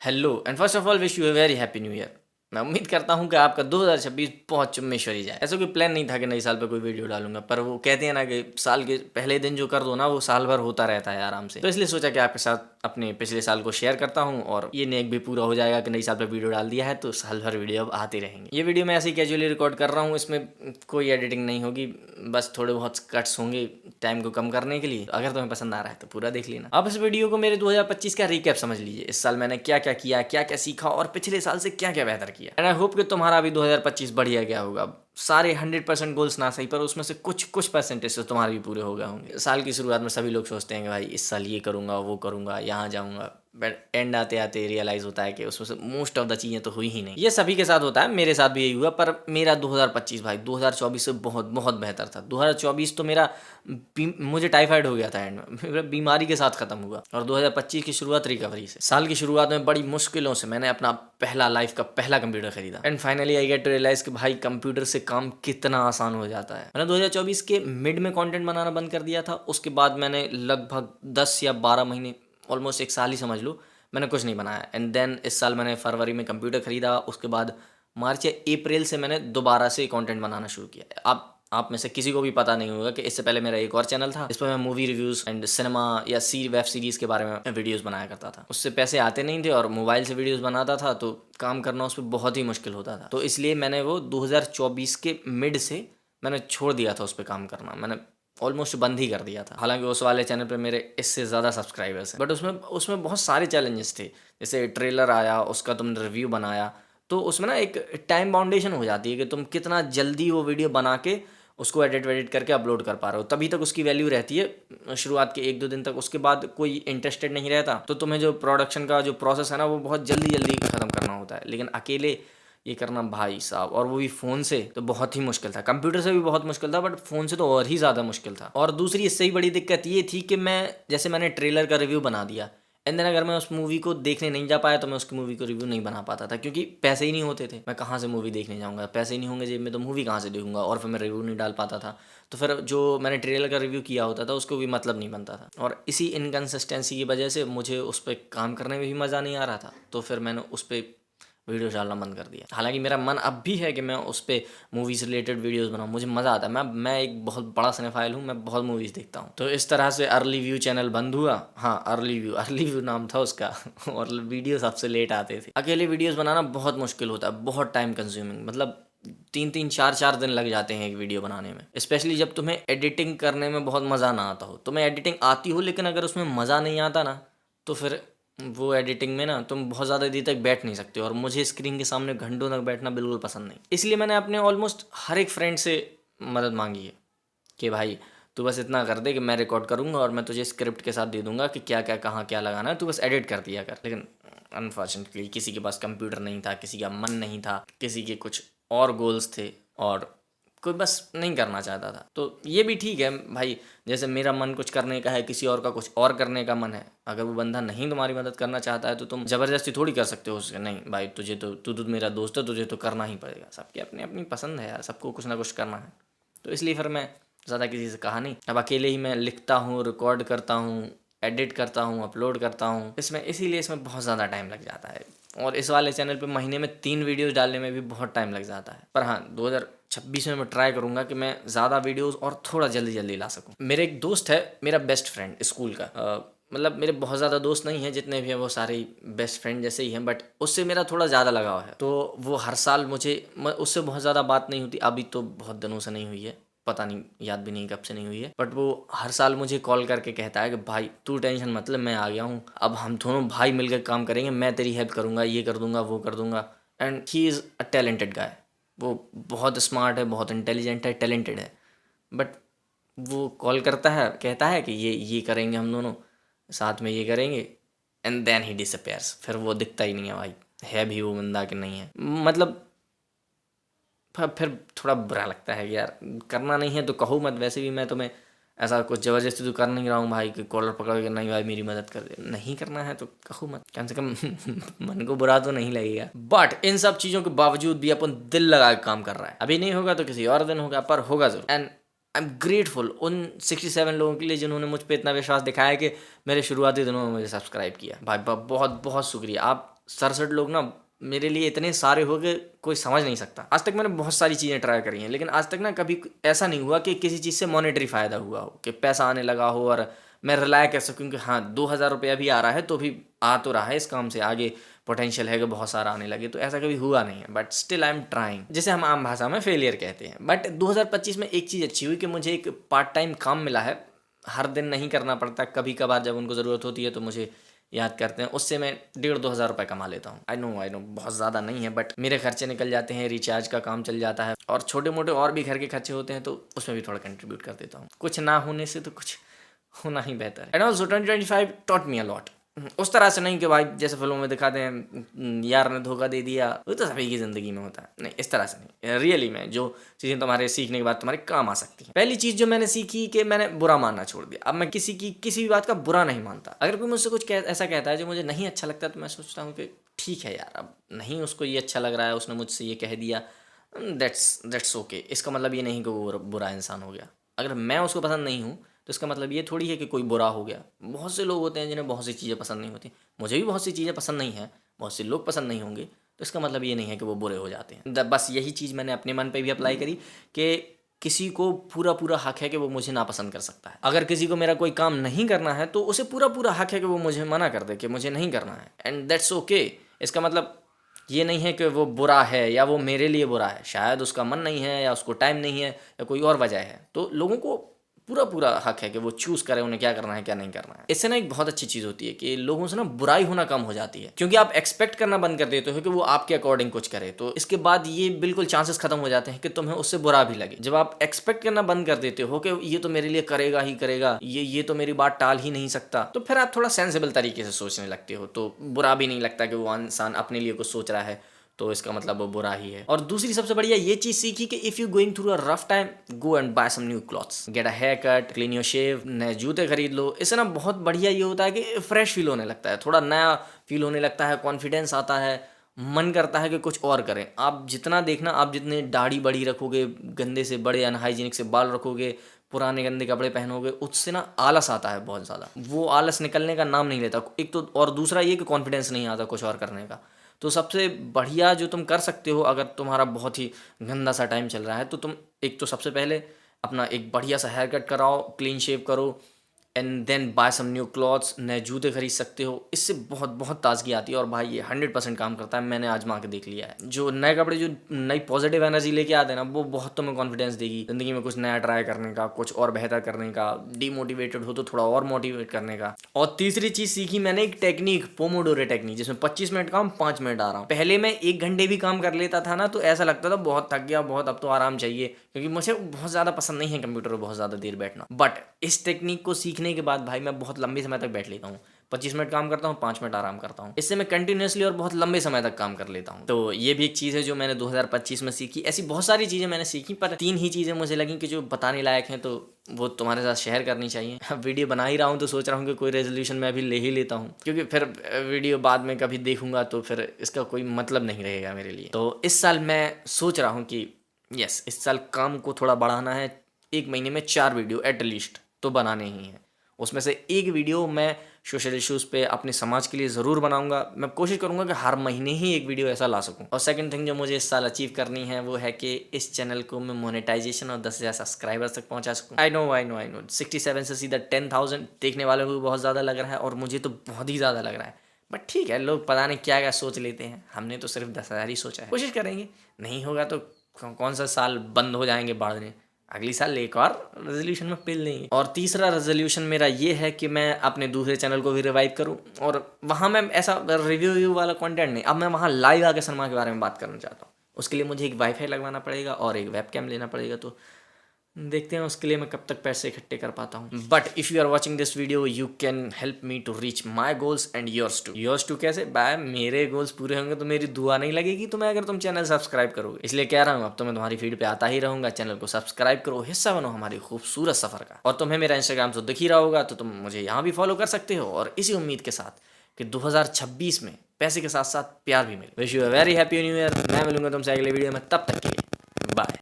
Hello and first of all wish U a very happy new year. मैं उम्मीद करता हूँ कि आपका 2026 बहुत चुम्मेश्वरी जाए। ऐसा कोई प्लान नहीं था कि नई साल पे कोई वीडियो डालूंगा, पर वो कहते हैं ना कि साल के पहले दिन जो कर दो ना वो साल भर होता रहता है आराम से। तो इसलिए सोचा कि आपके साथ अपने पिछले साल को शेयर करता हूँ और ये नेक भी पूरा हो जाएगा कि नई साल पे वीडियो डाल दिया है तो साल भर वीडियो अब आते रहेंगे। ये वीडियो मैं ऐसे ही कैजुअली रिकॉर्ड कर रहा हूँ, इसमें कोई एडिटिंग नहीं होगी, बस थोड़े बहुत कट्स होंगे टाइम को कम करने के लिए। अगर तुम्हें पसंद आ रहा है तो पूरा देख लेना। आप इस वीडियो को मेरे 2025 का रिकैप समझ लीजिए। इस साल मैंने क्या क्या किया, क्या क्या सीखा और पिछले साल से क्या क्या बेहतर किया। एंड आई होप कि तुम्हारा भी 2025 बढ़िया गया होगा। सारे 100% गोल्स ना सही पर उसमें से कुछ परसेंटेज तो तुम्हारे भी पूरे हो गए होंगे। साल की शुरुआत में सभी लोग सोचते हैं कि भाई इस साल ये करूंगा, वो करूंगा, यहाँ जाऊंगा, बट एंड आते आते रियलाइज होता है कि उसमें से मोस्ट ऑफ द चीज़ें तो हुई ही नहीं। ये सभी के साथ होता है, मेरे साथ भी यही हुआ। पर मेरा 2025 भाई 2024 से बहुत बहुत बेहतर था। 2024 तो मेरा मुझे टाइफाइड हो गया था एंड में, मेरा बीमारी के साथ खत्म हुआ। और 2025 की शुरुआत रिकवरी से। साल की शुरुआत में बड़ी मुश्किलों से मैंने अपना पहला लाइफ का पहला कंप्यूटर खरीदा and finally I get to realise कि भाई कंप्यूटर से काम कितना आसान हो जाता है। मैंने 2024 के मिड में कंटेंट बनाना बंद कर दिया था। उसके बाद मैंने लगभग 10 या 12 महीने, ऑलमोस्ट एक साल ही समझ लो, मैंने कुछ नहीं बनाया। एंड देन इस साल मैंने फरवरी में कंप्यूटर खरीदा। उसके बाद मार्च या अप्रैल से मैंने दोबारा से कंटेंट बनाना शुरू किया। आप में से किसी को भी पता नहीं होगा कि इससे पहले मेरा एक और चैनल था, इस पर मैं मूवी रिव्यूज एंड सिनेमा या वेब सीरीज के बारे में वीडियोस बनाया करता था। उससे पैसे आते नहीं थे और मोबाइल से वीडियोस बनाता था तो काम करना उस पर बहुत ही मुश्किल होता था। तो इसलिए मैंने वो 2024 के मिड से मैंने छोड़ दिया था उस पर काम करना। मैंने ऑलमोस्ट बंद ही कर दिया था। हालांकि उस वाले चैनल पे मेरे इससे ज़्यादा सब्सक्राइबर्स हैं, बट उसमें उसमें बहुत सारे चैलेंजेस थे। जैसे ट्रेलर आया, उसका तुमने रिव्यू बनाया, तो उसमें ना एक टाइम बाउंडेशन हो जाती है कि तुम कितना जल्दी वो वीडियो बना के उसको एडिट वेडिट करके अपलोड कर पा रहे हो, तभी तक उसकी वैल्यू रहती है शुरुआत के 1-2 दिन तक। उसके बाद कोई इंटरेस्टेड नहीं रहता, तो तुम्हें जो प्रोडक्शन का जो प्रोसेस है ना वो बहुत जल्दी जल्दी ख़त्म करना होता है। लेकिन अकेले ये करना भाई साहब, और वो भी फ़ोन से, तो बहुत ही मुश्किल था। कंप्यूटर से भी बहुत मुश्किल था, बट फ़ोन से तो और ही ज़्यादा मुश्किल था। और दूसरी इससे ही बड़ी दिक्कत ये थी कि मैंने ट्रेलर का रिव्यू बना दिया एंड देन अगर मैं उस मूवी को देखने नहीं जा पाया तो मैं उसकी मूवी को रिव्यू नहीं बना पाता था, क्योंकि पैसे ही नहीं होते थे। मैं कहाँ से मूवी देखने जाऊँगा, पैसे ही नहीं होंगे जेब में तो मूवी कहाँ से देखूंगा, और फिर मैं रिव्यू नहीं डाल पाता था। तो फिर जो मैंने ट्रेलर का रिव्यू किया होता था उसको भी मतलब नहीं बनता था। और इसी इनकन्सिस्टेंसी की वजह से मुझे उस पर काम करने में भी मज़ा नहीं आ रहा था, तो फिर मैंने उस पर वीडियो डालना बंद कर दिया। हालांकि मेरा मन अब भी है कि मैं उस पर मूवीज़ रिलेटेड वीडियोस बनाऊँ, मुझे मज़ा आता है। मैं एक बहुत बड़ा सिनेफाइल हूँ, मैं बहुत मूवीज़ देखता हूँ। तो इस तरह से अर्ली व्यू चैनल बंद हुआ। हाँ, अर्ली व्यू नाम था उसका और वीडियो सबसे लेट आते थे। अकेले वीडियोस बनाना बहुत मुश्किल होता है, बहुत टाइम कंज्यूमिंग, मतलब 3-3 4-4 दिन लग जाते हैं एक वीडियो बनाने में। स्पेशली जब तुम्हें एडिटिंग करने में बहुत मज़ा ना आता हो। तुम्हें एडिटिंग आती हो लेकिन अगर उसमें मज़ा नहीं आता ना, तो फिर वो एडिटिंग में ना तुम बहुत ज़्यादा देर तक बैठ नहीं सकते। और मुझे स्क्रीन के सामने घंटों तक बैठना बिल्कुल पसंद नहीं। इसलिए मैंने अपने ऑलमोस्ट हर एक फ्रेंड से मदद मांगी है कि भाई तू बस इतना कर दे कि मैं रिकॉर्ड करूँगा और मैं तुझे स्क्रिप्ट के साथ दे दूंगा कि क्या क्या कहाँ क्या लगाना है, तू बस एडिट कर दिया कर। लेकिन अनफॉर्चुनेटली किसी के पास कंप्यूटर नहीं था, किसी का मन नहीं था, किसी के कुछ और गोल्स थे और कोई बस नहीं करना चाहता था। तो ये भी ठीक है भाई, जैसे मेरा मन कुछ करने का है, किसी और का कुछ और करने का मन है। अगर वो बंदा नहीं तुम्हारी मदद करना चाहता है तो तुम ज़बरदस्ती थोड़ी कर सकते हो उसके। नहीं भाई, तुझे तो तू मेरा दोस्त है, तुझे तो करना ही पड़ेगा। सबकी अपनी अपनी पसंद है यार, सबको कुछ ना कुछ करना है। तो इसलिए फिर मैं ज़्यादा किसी से कहा नहीं। अब अकेले ही मैं लिखता हूँ, रिकॉर्ड करता हूँ, एडिट करता हूँ, अपलोड करता हूँ। इसीलिए इसमें बहुत ज़्यादा टाइम लग जाता है। और इस वाले चैनल पे महीने में 3 वीडियोस डालने में भी बहुत टाइम लग जाता है। पर हाँ, 2026 में मैं ट्राई करूँगा कि मैं ज़्यादा वीडियोस और थोड़ा जल्दी जल्दी ला सकूँ। मेरे एक दोस्त है, मेरा बेस्ट फ्रेंड स्कूल का, मतलब मेरे बहुत ज़्यादा दोस्त नहीं हैं, जितने भी हैं वो सारे बेस्ट फ्रेंड जैसे ही हैं, बट उससे मेरा थोड़ा ज़्यादा लगाव है। तो वो हर साल उससे बहुत ज़्यादा बात नहीं होती, अभी तो बहुत दिनों से नहीं हुई है, पता नहीं, याद भी नहीं कब से नहीं हुई है। बट वो हर साल मुझे कॉल करके कहता है कि भाई तू टेंशन मत ले, मैं आ गया हूँ, अब हम दोनों भाई मिलकर काम करेंगे, मैं तेरी हेल्प करूँगा, ये कर दूंगा, वो कर दूंगा। And he is a talented guy. वो बहुत स्मार्ट है, बहुत इंटेलिजेंट है, टैलेंटेड है। बट वो कॉल करता है, कहता है कि ये करेंगे हम दोनों साथ में, ये करेंगे, एंड देन ही डिसअपेयर्स। फिर वो दिखता ही नहीं है भाई, है भी वो बंदा कि नहीं है। मतलब फिर थोड़ा बुरा लगता है कि यार करना नहीं है तो कहो मत। वैसे भी मैं तुम्हें ऐसा कुछ ज़बरदस्ती तो कर नहीं रहा हूँ भाई कि कॉलर पकड़ के नहीं भाई मेरी मदद कर दे। नहीं करना है तो कहो मत, कम से कम मन को बुरा तो नहीं लगेगा। बट इन सब चीज़ों के बावजूद भी अपन दिल लगा के काम कर रहा है। अभी नहीं होगा तो किसी और दिन होगा, पर होगा जरूर। एंड आई एम ग्रेटफुल उन 67 लोगों के लिए जिन्होंने मुझ पर इतना विश्वास दिखाया कि मेरे शुरुआती दिनों में मुझे सब्सक्राइब किया। भाई बहुत बहुत शुक्रिया। आप 67 लोग ना मेरे लिए इतने सारे हो गए कोई समझ नहीं सकता। आज तक मैंने बहुत सारी चीज़ें ट्राई करी हैं, लेकिन आज तक ना कभी ऐसा नहीं हुआ कि किसी चीज़ से मॉनेटरी फ़ायदा हुआ हो, कि पैसा आने लगा हो और मैं रिलाय कर सकूँ कि हाँ 2000 रुपया भी आ रहा है तो भी आ तो रहा है इस काम से, आगे पोटेंशियल है कि बहुत सारा आने लगे। तो ऐसा कभी हुआ नहीं है, but still I am trying, जिसे हम आम भाषा में फेलियर कहते हैं। बट 2025 में एक चीज़ अच्छी हुई कि मुझे एक पार्ट टाइम काम मिला है, हर दिन नहीं करना पड़ता, कभी कभार जब उनको ज़रूरत होती है तो मुझे याद करते हैं, उससे मैं 1,500-2 हज़ार रुपये कमा लेता हूँ। आई नो बहुत ज़्यादा नहीं है, बट मेरे खर्चे निकल जाते हैं, रिचार्ज का काम चल जाता है और छोटे मोटे और भी घर के खर्चे होते हैं, तो उसमें भी थोड़ा कंट्रीब्यूट कर देता हूँ। कुछ ना होने से तो कुछ होना ही बेहतर है। And also 2025 taught me a lot. उस तरह से नहीं कि भाई जैसे फिल्मों में दिखाते हैं यार ने धोखा दे दिया, वो तो सभी की ज़िंदगी में होता है, नहीं इस तरह से नहीं। रियली में जो चीज़ें तुम्हारे सीखने के बाद तुम्हारे काम आ सकती हैं। पहली चीज़ जो मैंने सीखी कि मैंने बुरा मानना छोड़ दिया। अब मैं किसी की किसी भी बात का बुरा नहीं मानता। अगर कोई मुझसे कुछ ऐसा कहता है जो मुझे नहीं अच्छा लगता, तो मैं सोचता हूँ कि ठीक है यार, अब नहीं उसको ये अच्छा लग रहा है, उसने मुझसे ये कह दिया, दैट्स ओके। इसका मतलब ये नहीं कि वो बुरा इंसान हो गया। अगर मैं उसको पसंद नहीं हूँ तो इसका मतलब ये थोड़ी है कि कोई बुरा हो गया। बहुत से लोग होते हैं जिन्हें बहुत सी चीज़ें पसंद नहीं होती, मुझे भी बहुत सी चीज़ें पसंद नहीं हैं, बहुत से लोग पसंद नहीं होंगे, तो इसका मतलब ये नहीं है कि वो बुरे हो जाते हैं। बस यही चीज़ मैंने अपने मन पे भी अप्लाई करी कि किसी को पूरा पूरा हक है कि वो मुझे नापसंद कर सकता है। अगर किसी को मेरा कोई काम नहीं करना है तो उसे पूरा पूरा हक है कि वो मुझे मना कर दे कि मुझे नहीं करना है, एंड दैट्स ओके। इसका मतलब ये नहीं है कि वो बुरा है या वो मेरे लिए बुरा है, शायद उसका मन नहीं है या उसको टाइम नहीं है या कोई और वजह है। तो लोगों को पूरा पूरा हक है कि वो चूज़ करें उन्हें क्या करना है क्या नहीं करना है। इससे ना एक बहुत अच्छी चीज़ होती है कि लोगों से ना बुराई होना कम हो जाती है, क्योंकि आप एक्सपेक्ट करना बंद कर देते हो कि वो आपके अकॉर्डिंग कुछ करे, तो इसके बाद ये बिल्कुल चांसेस खत्म हो जाते हैं कि तुम्हें उससे बुरा भी लगे। जब आप एक्सपेक्ट करना बंद कर देते हो कि ये तो मेरे लिए करेगा ही करेगा, ये तो मेरी बात टाल ही नहीं सकता, तो फिर आप थोड़ा सेंसिबल तरीके से सोचने लगते हो, तो बुरा भी नहीं लगता कि वो इंसान अपने लिए कुछ सोच रहा है, तो इसका मतलब वो बुरा ही है। और दूसरी सबसे बढ़िया ये चीज सीखी कि if you going through a rough time, go and buy some new clothes, get a haircut, clean your shave, नए जूते खरीद लो। इससे ना बहुत बढ़िया ये होता है कि फ्रेश फील होने लगता है, थोड़ा नया फील होने लगता है, कॉन्फिडेंस आता है, मन करता है कि कुछ और करें। आप जितना देखना, आप जितने दाढ़ी बड़ी रखोगे, गंदे से बड़े अनहाइजीनिक से बाल रखोगे, पुराने गंदे कपड़े पहनोगे, उससे ना आलस आता है बहुत ज़्यादा, वो आलस निकलने का नाम नहीं लेता एक तो, और दूसरा ये कि कॉन्फिडेंस नहीं आता कुछ और करने का। तो सबसे बढ़िया जो तुम कर सकते हो अगर तुम्हारा बहुत ही गंदा सा टाइम चल रहा है, तो तुम एक तो सबसे पहले अपना एक बढ़िया सा हेयर कट कराओ, क्लीन शेव करो, and then buy some new clothes, नए जूते खरीद सकते हो। इससे बहुत बहुत ताजगी आती है और भाई ये 100% काम करता है, मैंने आजमा के देख लिया है। जो नए कपड़े जो नई पॉजिटिव एनर्जी लेके आते हैं ना, वो बहुत तुम्हें कॉन्फिडेंस देगी जिंदगी में कुछ नया ट्राई करने का, कुछ और बेहतर करने का। डीमोटिवेटेड हो तो थोड़ा और मोटिवेट करने का। और तीसरी चीज सीखी मैंने एक टेक्निक, पोमोडोरे टेक्निक, जिसमें 25 मिनट काम 5 मिनट आराम। पहले मैं 1 घंटे भी काम कर लेता था ना, तो ऐसा लगता था बहुत थक गया, बहुत अब तो आराम चाहिए, क्योंकि मुझे बहुत ज्यादा पसंद नहीं है कंप्यूटर पर बहुत ज्यादा देर बैठना। बट इस टेक्निक को सीखने के बाद भाई मैं बहुत लंबे समय तक बैठ लेता हूँ। 25 मिनट काम करता हूँ, 5 मिनट आराम करता हूँ। इससे मैं कंटिन्यूसली और बहुत लंबे समय तक काम कर लेता हूँ। तो ये भी एक चीज़ है जो मैंने 2025 में सीखी। ऐसी बहुत सारी चीज़ें मैंने सीखी, पर 3 ही चीज़ें मुझे लगी कि जो बताने लायक हैं, तो वो तुम्हारे साथ शेयर करनी चाहिए। अब वीडियो बना ही रहा हूँ तो सोच रहा हूँ कि कोई रेजोल्यूशन मैं अभी ले ही लेता हूँ, क्योंकि फिर वीडियो बाद में कभी देखूंगा तो फिर इसका कोई मतलब नहीं रहेगा मेरे लिए। तो इस साल मैं सोच रहा हूँ कि यस, इस साल काम को थोड़ा बढ़ाना है। 1 महीने में 4 वीडियो एटलीस्ट तो बनाने ही हैं। उसमें से एक वीडियो मैं सोशल इश्यूज़ पे अपने समाज के लिए ज़रूर बनाऊंगा। मैं कोशिश करूंगा कि हर महीने ही एक वीडियो ऐसा ला सकूं। और सेकंड थिंग जो मुझे इस साल अचीव करनी है वो है कि इस चैनल को मैं मोनेटाइजेशन और 10,000 सब्सक्राइबर्स तक पहुंचा सकूं। आई नो 67 से सीधा 10,000 देखने वालों को भी बहुत ज़्यादा लग रहा है, और मुझे तो बहुत ही ज़्यादा लग रहा है। बट ठीक है, लोग पता नहीं क्या क्या सोच लेते हैं, हमने तो सिर्फ 10,000 ही सोचा है। कोशिश करेंगे, नहीं होगा तो कौन सा साल बंद हो जाएंगे बढ़ने, अगली साल एक और रेजोल्यूशन में पिल लेंगे। और तीसरा रेजोल्यूशन मेरा ये है कि मैं अपने दूसरे चैनल को भी रिवाइव करूं, और वहाँ मैं ऐसा रिव्यू वाला कंटेंट नहीं, अब मैं वहाँ लाइव आके सलमा के बारे में बात करना चाहता हूँ। उसके लिए मुझे एक वाईफाई लगवाना पड़ेगा और एक वेबकैम लेना पड़ेगा, तो देखते हैं उसके लिए मैं कब तक पैसे इकट्ठे कर पाता हूँ। But if you are watching this video, you can help me to reach my goals and yours too कैसे बाय, मेरे गोल्स पूरे होंगे तो मेरी दुआ नहीं लगेगी तुम्हें अगर तुम चैनल सब्सक्राइब करोगे। इसलिए कह रहा हूँ, अब तो मैं तुम्हारी फीड पे आता ही रहूंगा। चैनल को सब्सक्राइब करो, हिस्सा बनो हमारी खूबसूरत सफर का। और तुम्हें मेरा इंस्टाग्राम तो दिख ही रहा होगा, तो तुम मुझे यहाँ भी फॉलो कर सकते हो। और इसी उम्मीद के साथ कि 2026 में पैसे के साथ साथ प्यार भी मिले। Wish you a very happy new year. मैं मिलूंगा तुमसे अगले वीडियो में, तब तक के लिए बाय।